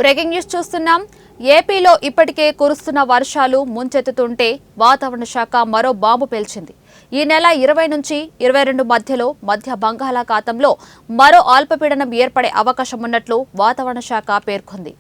Breaking news చూస్తున్నాం. ఏపీలో ఇప్పటికే కురుస్తున్న వర్షాలు ముంచెత్తుతుంటే వాతావరణ శాఖ మరో బాంబు పేల్చింది. ఈ నెల 20 నుంచి 22 మధ్యలో మధ్య బంగాళాఖాతంలో మరో అల్పపీడనం ఏర్పడే అవకాశం ఉన్నట్లు వాతావరణ శాఖ పేర్కొంది.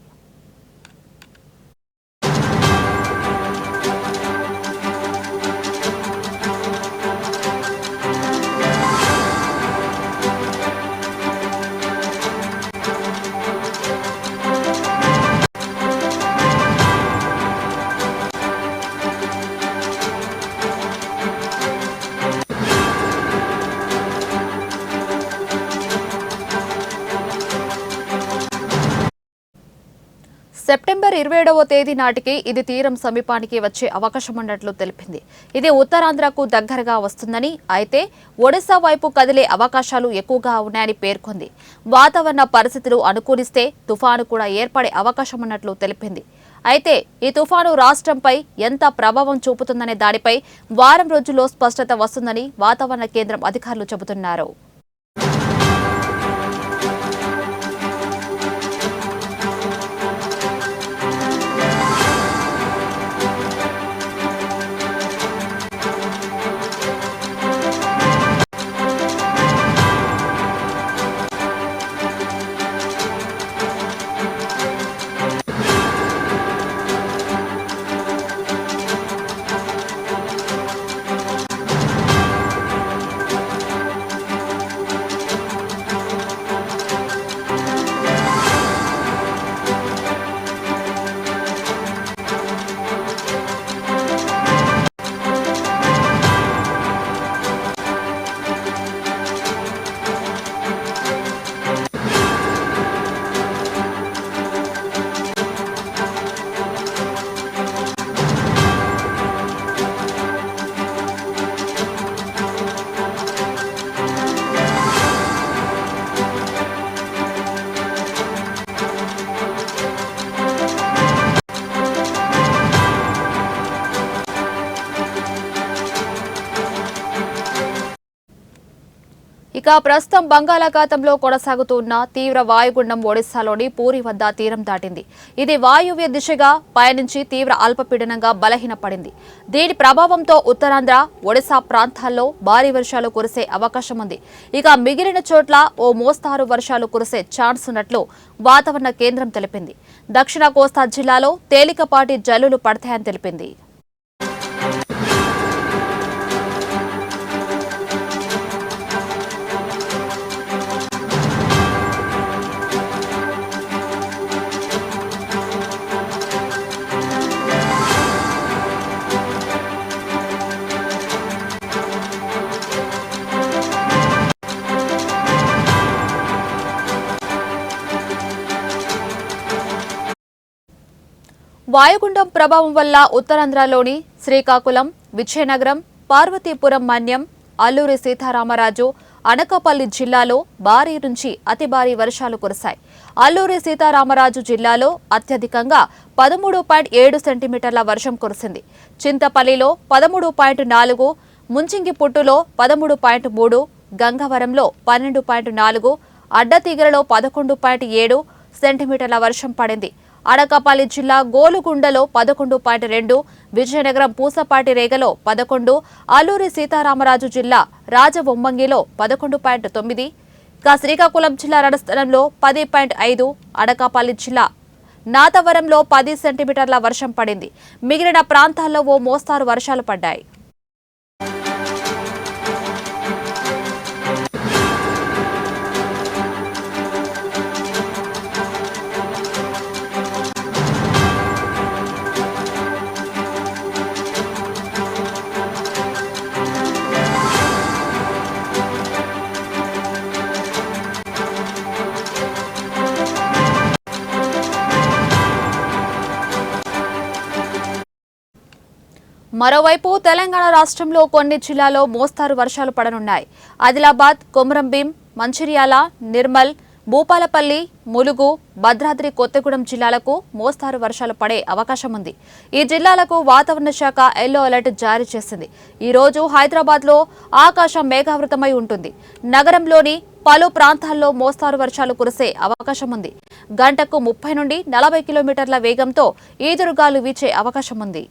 సెప్టెంబర్ 27వ తేదీ నాటికి ఇది తీరం సమీపానికి వచ్చే అవకాశం ఉన్నట్లు తెలిపింది. ఇది ఉత్తరాంధ్రకు దగ్గరగా వస్తుందని, అయితే ఒడిశా వైపు కదిలే అవకాశాలు ఎక్కువగా ఉన్నాయని పేర్కొంది. వాతావరణ పరిస్థితులు అనుకూలిస్తే తుఫాను కూడా ఏర్పడే అవకాశం ఉన్నట్లు తెలిపింది. అయితే ఈ తుఫాను రాష్ట్రంపై ఎంత ప్రభావం చూపుతుందనే దానిపై వారం రోజుల్లో స్పష్టత వస్తుందని వాతావరణ కేంద్రం అధికారులు చెబుతున్నారు. ఇక ప్రస్తుతం బంగాళాఖాతంలో కొనసాగుతున్న తీవ్ర వాయుగుండం ఒడిశాలోని పూరి వద్ద తీరం దాటింది. ఇది వాయువ్య దిశగా పయనించి తీవ్ర అల్పపీడనంగా బలహీనపడింది. దీని ప్రభావంతో ఉత్తరాంధ్ర, ఒడిశా ప్రాంతాల్లో భారీ వర్షాలు కురిసే అవకాశం ఉంది. ఇక మిగిలిన చోట్ల ఓ మోస్తారు వర్షాలు కురిసే ఛాన్స్ ఉన్నట్లు వాతావరణ కేంద్రం తెలిపింది. దక్షిణ కోస్తా జిల్లాలో తేలికపాటి జల్లులు పడతాయని తెలిపింది. వాయుగుండం ప్రభావం వల్ల ఉత్తరాంధ్రలోని శ్రీకాకుళం, విజయనగరం, పార్వతీపురం మన్యం, అల్లూరి సీతారామరాజు, అనకాపల్లి జిల్లాలో భారీ నుంచి అతి భారీ వర్షాలు కురిశాయి. అల్లూరి సీతారామరాజు జిల్లాలో అత్యధికంగా 13.7 సెంటీమీటర్ల వర్షం కురిసింది. చింతపల్లిలో 13.4, ముంచింగిపుట్టులో 13.3, గంగవరంలో 12.4, అడ్డతీగలలో 11.7 సెంటీమీటర్ల వర్షం పడింది. అనకాపల్లి జిల్లా గోలుగుండలో 11.2, విజయనగరం పూసపాటి రేగలో 11, అల్లూరి సీతారామరాజు జిల్లా రాజవొమ్మంగిలో 11.9, శ్రీకాకుళం జిల్లా రణస్థలంలో 10.5, అనకాపల్లి జిల్లా నాతవరంలో 10 సెంటీమీటర్ల వర్షం పడింది. మిగిలిన ప్రాంతాల్లో ఓ మోస్తారు వర్షాలు పడ్డాయి. మరోవైపు తెలంగాణ రాష్ట్రంలో కొన్ని జిల్లాల్లో మోస్తారు వర్షాలు పడనున్నాయి. ఆదిలాబాద్, కొమరంభీం, మంచిర్యాల, నిర్మల్, భూపాలపల్లి, ములుగు, భద్రాద్రి కొత్తగూడెం జిల్లాలకు మోస్తారు వర్షాలు పడే అవకాశం ఉంది. ఈ జిల్లాలకు వాతావరణ శాఖ ఎల్లో అలర్ట్ జారీ చేసింది. ఈ రోజు హైదరాబాద్లో ఆకాశం మేఘావృతమై ఉంటుంది. నగరంలోని పలు ప్రాంతాల్లో మోస్తారు వర్షాలు కురిసే అవకాశం ఉంది. గంటకు 30 నుండి 40 కిలోమీటర్ల వేగంతో ఈదురుగాలు వీచే అవకాశం ఉంది.